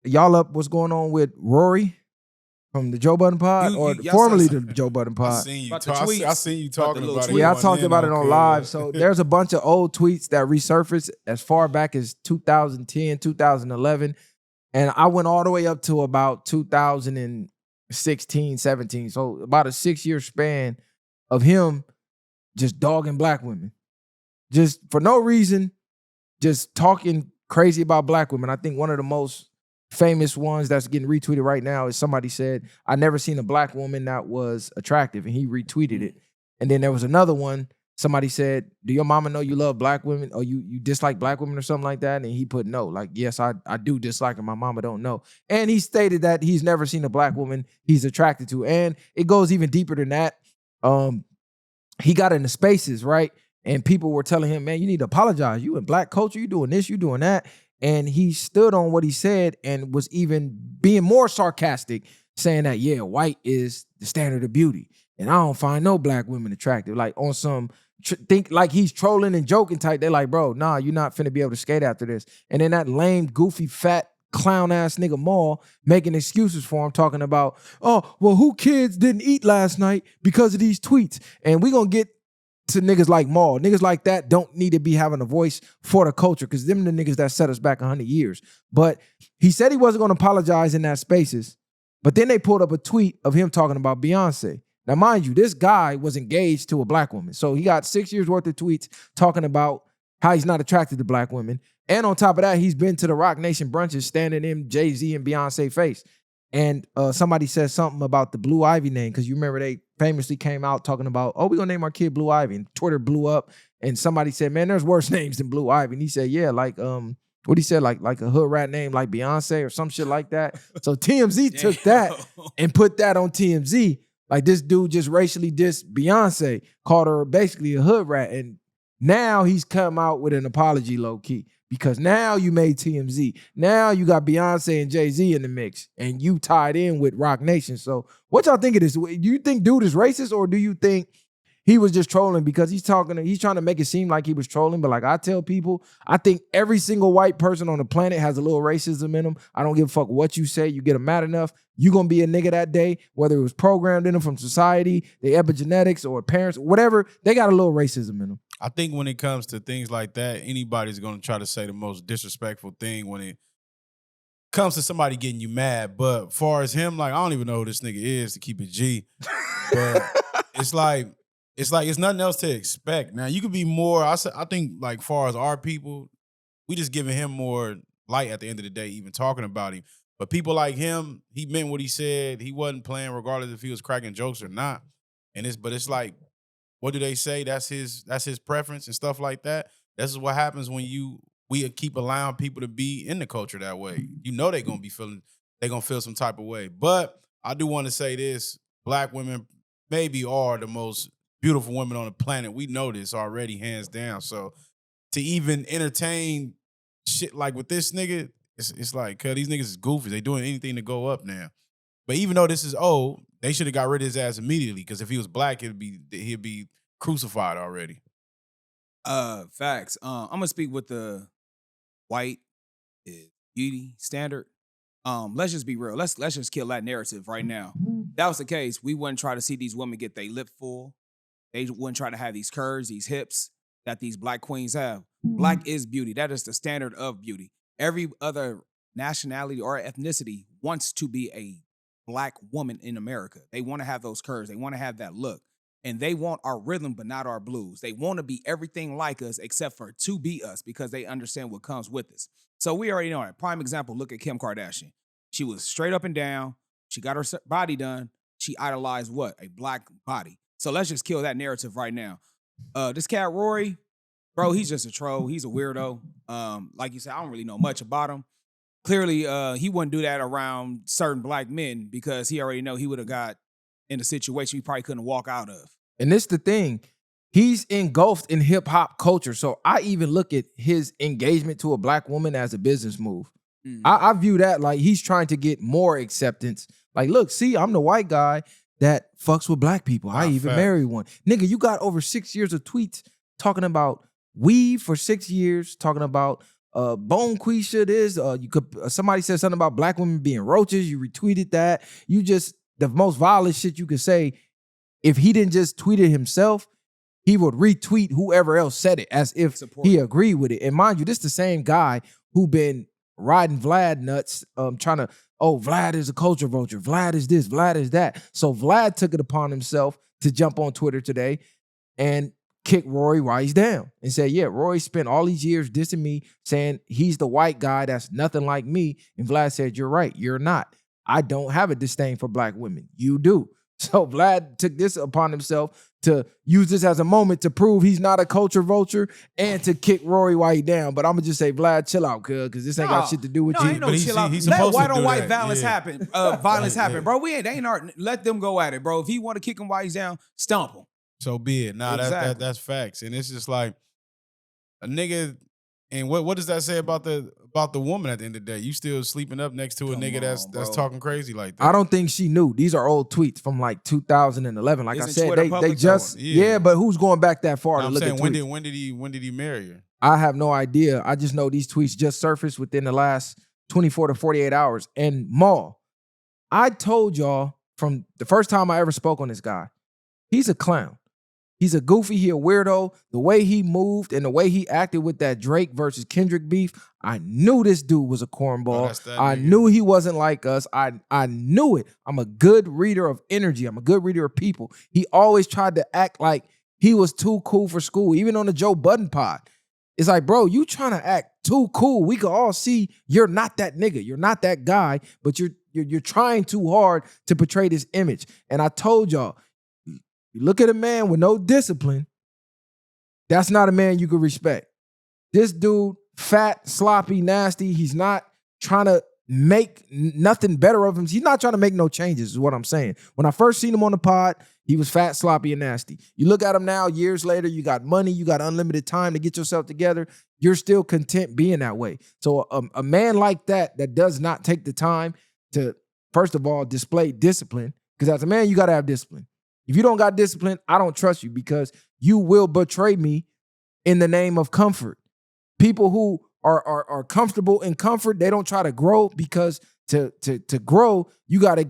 y'all up what's going on with Rory from the Joe Budden Pod, formerly the Joe Budden Pod? I seen you talking about it. Yeah, I talked about it on live. So there's a bunch of old tweets that resurfaced as far back as 2010, 2011. And I went all the way up to about 2016, 17. So about a 6-year span of him just dogging black women. Just for no reason, just talking crazy about black women. I think one of the most famous ones that's getting retweeted right now is somebody said, I never seen a black woman that was attractive, and he retweeted it. And then there was another one, somebody said, do your mama know you love black women or you dislike black women or something like that? And he put no, like, yes, I do dislike her. My mama don't know. And he stated that he's never seen a black woman he's attracted to. And it goes even deeper than that. He got into spaces, right? And people were telling him, man, you need to apologize. You in black culture, you doing this, you doing that. And he stood on what he said and was even being more sarcastic, saying that, yeah, white is the standard of beauty. And I don't find no black women attractive. Like on some, think like he's trolling and joking type. They're like, bro, nah, you're not finna be able to skate after this. And then that lame, goofy, fat, clown-ass nigga Maul making excuses for him, talking about, oh, well, who kids didn't eat last night because of these tweets? And we gonna get to niggas like Maul. Niggas like that don't need to be having a voice for the culture because them the niggas that set us back 100 years. But he said he wasn't going to apologize in that spaces. But then they pulled up a tweet of him talking about Beyonce. Now, mind you, this guy was engaged to a black woman. So he got 6 years worth of tweets talking about how he's not attracted to black women. And on top of that, he's been to the Rock Nation brunches standing in Jay-Z and Beyonce face. And somebody said something about the Blue Ivy name, because you remember they famously came out talking about, oh, we're going to name our kid Blue Ivy. And Twitter blew up. And somebody said, man, there's worse names than Blue Ivy. And he said, yeah, like, what he said, like a hood rat name like Beyonce or some shit like that. So TMZ took that and put that on TMZ. Like this dude just racially dissed Beyonce, called her basically a hood rat. And now he's come out with an apology low key. Because now you made TMZ. Now you got Beyonce and Jay-Z in the mix. And you tied in with Rock Nation. So what y'all think of this? Do you think dude is racist, or do you think he was just trolling because he's trying to make it seem like he was trolling? But like I tell people, I think every single white person on the planet has a little racism in them. I don't give a fuck what you say. You get them mad enough, you gonna be a nigga that day, whether it was programmed in them from society, the epigenetics, or parents, whatever, they got a little racism in them. I think when it comes to things like that, anybody's going to try to say the most disrespectful thing when it comes to somebody getting you mad. But far as him, like, I don't even know who this nigga is, to keep it G. But it's like it's nothing else to expect. Now, you could be more, I think, like, far as our people, we just giving him more light at the end of the day, even talking about him. But people like him, he meant what he said. He wasn't playing regardless if he was cracking jokes or not. But it's like, what do they say? That's his preference and stuff like that. This is what happens when we keep allowing people to be in the culture that way. You know they're gonna feel some type of way. But I do want to say this: black women maybe are the most beautiful women on the planet. We know this already, hands down. So to even entertain shit like with this nigga, it's like, cause these niggas is goofy. They doing anything to go up now. But even though this is old, they should have got rid of his ass immediately. Because if he was black, he'd be crucified already. Facts. I'm gonna speak with the white beauty standard. Let's just be real. Let's just kill that narrative right now. If that was the case, we wouldn't try to see these women get their lip full. They wouldn't try to have these curves, these hips that these black queens have. Black is beauty. That is the standard of beauty. Every other nationality or ethnicity wants to be a black woman in America. They want to have those curves. They want to have that look. And they want our rhythm, but not our blues. They want to be everything like us except for to be us, because they understand what comes with us. So we already know it. Prime example, look at Kim Kardashian. She was straight up and down. She got her body done. She idolized what? A black body. So let's just kill that narrative right now. This cat, Rory, bro, he's just a troll. He's a weirdo. Like you said, I don't really know much about him. Clearly, he wouldn't do that around certain black men because he already know he would have got in a situation he probably couldn't walk out of. And this the thing. He's engulfed in hip-hop culture. So I even look at his engagement to a black woman as a business move. I view that like he's trying to get more acceptance. Like, look, see, I'm the white guy that fucks with black people. I even married one. Nigga, you got over 6 years of tweets talking about weed for 6 years, talking about Bone Quisha this. You could somebody said something about black women being roaches. You retweeted that. You just the most violent shit you could say. If he didn't just tweet it himself, he would retweet whoever else said it as if he agreed with it. And mind you, this the same guy who been riding Vlad nuts, trying to, Vlad is a culture vulture. Vlad is this, Vlad is that. So Vlad took it upon himself to jump on Twitter today and kick Rory while he's down and say, yeah, Rory spent all these years dissing me, saying he's the white guy that's nothing like me. And Vlad said, you're right, you're not. I don't have a disdain for black women. You do. So Vlad took this upon himself to use this as a moment to prove he's not a culture vulture and to kick Rory while he down. But I'm going to just say, Vlad, chill out, because this ain't got shit to do with you. Ain't no chill out. Let white on white violence happen. Violence happen, bro. They ain't art. Let them go at it, bro. If he want to kick him while he's down, stomp him. So be it. Nah, exactly. That's facts. And it's just like a nigga. And what does that say about the woman at the end of the day? You still sleeping up next to a nigga that's talking crazy like that? I don't think she knew. These are old tweets from like 2011. Like I said, they just but who's going back that far to look at tweets? When did he marry her? I have no idea. I just know these tweets just surfaced within the last 24 to 48 hours. And Maul, I told y'all from the first time I ever spoke on this guy, he's a clown. He's a goofy, he a weirdo. The way he moved and the way he acted with that Drake versus Kendrick beef, I knew this dude was a cornball. I knew he wasn't like us. I knew it. I'm a good reader of energy. I'm a good reader of people. He always tried to act like he was too cool for school, even on the Joe Budden pod. It's like, bro, you trying to act too cool. We can all see you're not that nigga. You're not that guy, but you're trying too hard to portray this image. And I told y'all, you look at a man with no discipline, that's not a man you can respect. This dude, fat, sloppy, nasty, he's not trying to make nothing better of him. He's not trying to make no changes is what I'm saying. When I first seen him on the pod, he was fat, sloppy, and nasty. You look at him now, years later, you got money, you got unlimited time to get yourself together. You're still content being that way. So a man like that does not take the time to, first of all, display discipline, because as a man, you got to have discipline. If you don't got discipline, I don't trust you because you will betray me in the name of comfort. People who are comfortable in comfort, they don't try to grow because to grow, you got to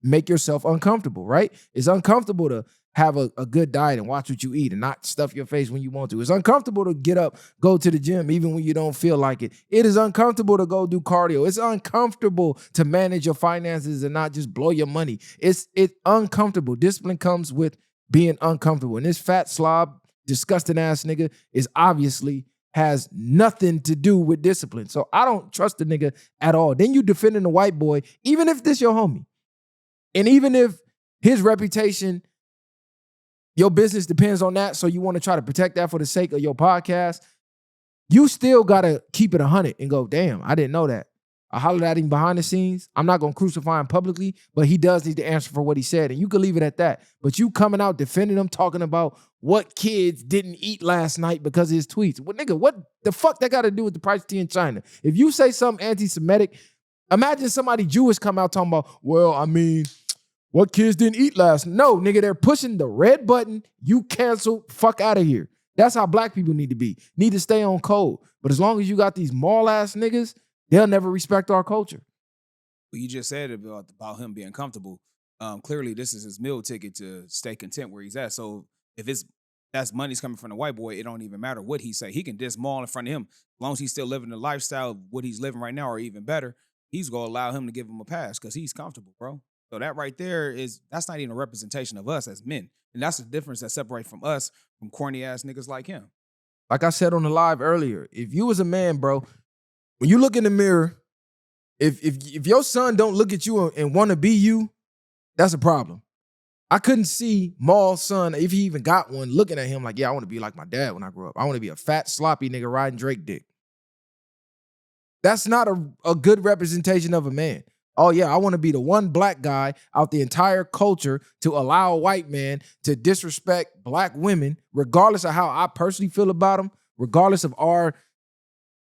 make yourself uncomfortable, right? It's uncomfortable to have a good diet and watch what you eat and not stuff your face when you want to. It's uncomfortable to get up, go to the gym, even when you don't feel like it. It is uncomfortable to go do cardio. It's uncomfortable to manage your finances and not just blow your money. It's uncomfortable. Discipline comes with being uncomfortable. And this fat slob, disgusting ass nigga is obviously has nothing to do with discipline. So I don't trust the nigga at all. Then you defending the white boy, even if this your homie. And even if his reputation, your business depends on that, so you want to try to protect that for the sake of your podcast, you still got to keep it 100 and go, damn, I didn't know that. I hollered at him behind the scenes. I'm not going to crucify him publicly, but he does need to answer for what he said, and you can leave it at that. But you coming out defending him, talking about what kids didn't eat last night because of his tweets. Well, nigga, what the fuck that got to do with the price of tea in China? If you say something anti-Semitic, imagine somebody Jewish come out talking about, well, I mean, what kids didn't eat last night? No, nigga, they're pushing the red button. You cancel, fuck out of here. That's how black people need to be. Need to stay on code. But as long as you got these mall-ass niggas, they'll never respect our culture. Well, you just said about him being comfortable. Clearly, this is his meal ticket to stay content where he's at. So if that's money's coming from the white boy, it don't even matter what he say. He can diss Maul in front of him. As long as he's still living the lifestyle of what he's living right now or even better, he's going to allow him to give him a pass because he's comfortable, bro. So that right there that's not even a representation of us as men. And that's the difference that separates from us from corny ass niggas like him. Like I said on the live earlier, if you was a man, bro, when you look in the mirror, if your son don't look at you and want to be you, that's a problem. I couldn't see Maul's son, if he even got one, looking at him like, yeah, I want to be like my dad when I grow up. I want to be a fat, sloppy nigga riding Drake dick. That's not a good representation of a man. Oh, yeah, I want to be the one black guy out the entire culture to allow a white man to disrespect black women, regardless of how I personally feel about them, regardless of our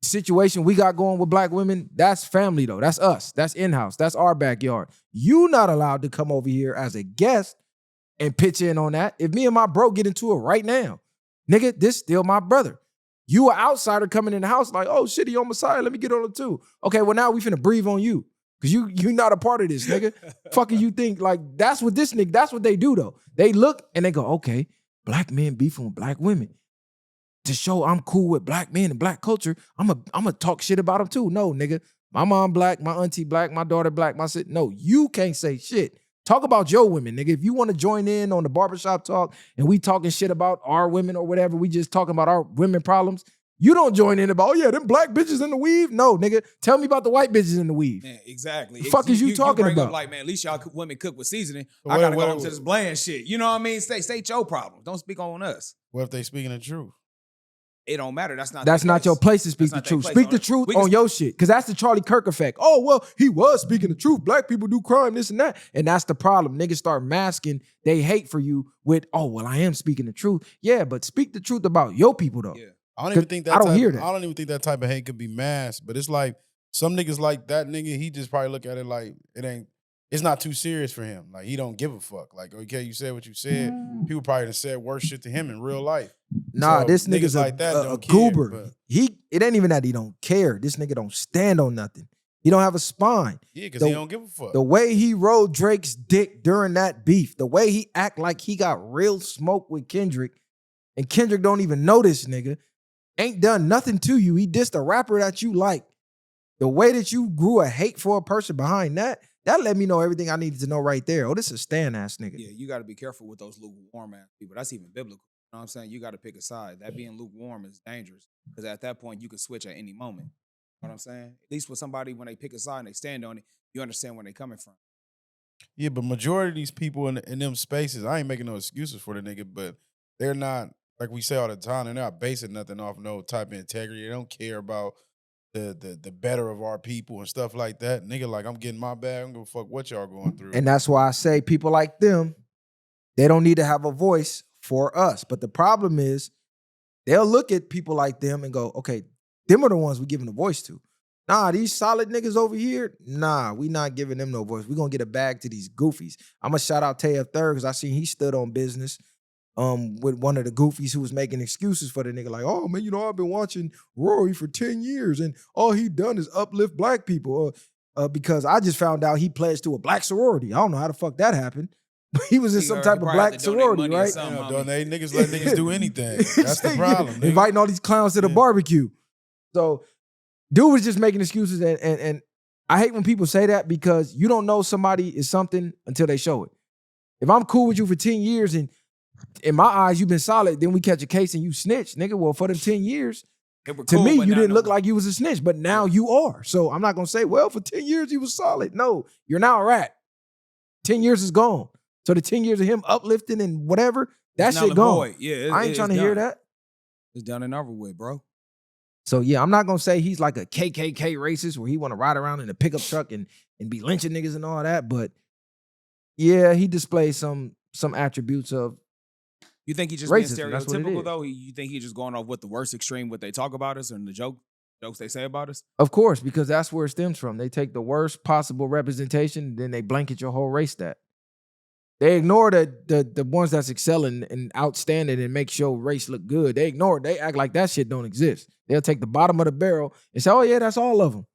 situation we got going with black women. That's family, though. That's us. That's in-house. That's our backyard. You not allowed to come over here as a guest and pitch in on that. If me and my bro get into it right now, nigga, this still my brother. You an outsider coming in the house like, oh shit, he on my side. Let me get on it too. Okay, well now we finna breathe on you. Cause you not a part of this, nigga. Fucking you think like that's what this nigga, that's what they do though. They look and they go, okay, black men beefing with black women. To show I'm cool with black men and black culture, I'm a talk shit about them too. No, nigga. My mom black, my auntie black, my daughter black, my sister. No, you can't say shit. Talk about your women, nigga. If you want to join in on the barbershop talk and we talking shit about our women or whatever, we just talking about our women problems, you don't join in about, oh yeah, them black bitches in the weave. No, nigga. Tell me about the white bitches in the weave. Man, exactly. The fuck is you talking bring about? Up like, man, at least y'all women cook with seasoning. Well, I gotta well, go home to this bland shit. You know what I mean? State your problem. Don't speak on us. What if they speaking the truth? It don't matter. That's not your place to speak the truth. Speak the truth on your shit. Because that's the Charlie Kirk effect. Oh, well, he was speaking the truth. Black people do crime, this and that. And that's the problem. Niggas start masking they hate for you with, oh, well, I am speaking the truth. Yeah, but speak the truth about your people, though. Yeah. I don't even think that. I don't hear that. I don't even think that type of hate could be masked. But it's like some niggas like that nigga, he just probably look at it like it's not too serious for him. Like he don't give a fuck. Like, okay, you said what you said. People probably done said worse shit to him in real life. Nah, So this nigga's like that a don't care, goober. but- It ain't even that he don't care. This nigga don't stand on nothing. He don't have a spine. Yeah, because he don't give a fuck. The way he rode Drake's dick during that beef, the way he act like he got real smoke with Kendrick, and Kendrick don't even know this nigga, ain't done nothing to you. He dissed a rapper that you like. The way that you grew a hate for a person behind that let me know everything I needed to know right there. Oh, this is a Stan-ass nigga. Yeah, you got to be careful with those lukewarm ass people. That's even biblical. You know what I'm saying? You got to pick a side. That being lukewarm is dangerous because at that point you can switch at any moment. You know what I'm saying? At least with somebody, when they pick a side and they stand on it, you understand where they're coming from. Yeah, but majority of these people in them spaces, I ain't making no excuses for the nigga, but they're not, like we say all the time, they're not basing nothing off no type of integrity. They don't care about the better of our people and stuff like that. Nigga, like, I'm getting my bag. I don't give a fuck what y'all going through. And that's why I say people like them, they don't need to have a voice for us. But the problem is they'll look at people like them and go, okay, them are the ones we giving a voice to. Nah, these solid niggas over here, nah, we not giving them no voice. We gonna get a bag to these goofies. I'm gonna shout out Tay Third because I seen he stood on business with one of the goofies who was making excuses for the nigga. Like, oh man, you know, I've been watching Rory for 10 years and all he done is uplift black people. Because I just found out he pledged to a black sorority. I don't know how the fuck that happened. But he was in some type of black sorority, right? Donate niggas, let niggas do anything. That's the problem. Nigga. Inviting all these clowns to the barbecue. So dude was just making excuses, and I hate when people say that because you don't know somebody is something until they show it. If I'm cool with you for 10 years and in my eyes you've been solid, then we catch a case and you snitch, nigga. Well, for them 10 years, to me, you didn't look like you was a snitch, but now you are. So I'm not gonna say, well, for 10 years he was solid. No, you're now a rat. 10 years is gone. So the 10 years of him uplifting and whatever, that shit gone. Yeah, I ain't trying to hear that. It's done and over with, bro. So yeah, I'm not gonna say he's like a KKK racist where he want to ride around in a pickup truck and be lynching niggas and all that. But yeah, he displays some attributes of. You think he just racism, being that's what it stereotypical is. though? You think he just going off with the worst extreme what they talk about us and the jokes they say about us? Of course, because that's where it stems from. They take the worst possible representation, then they blanket your whole race that. They ignore the ones that's excelling and outstanding and make your race look good. They ignore it. They act like that shit don't exist. They'll take the bottom of the barrel and say, oh yeah, that's all of them.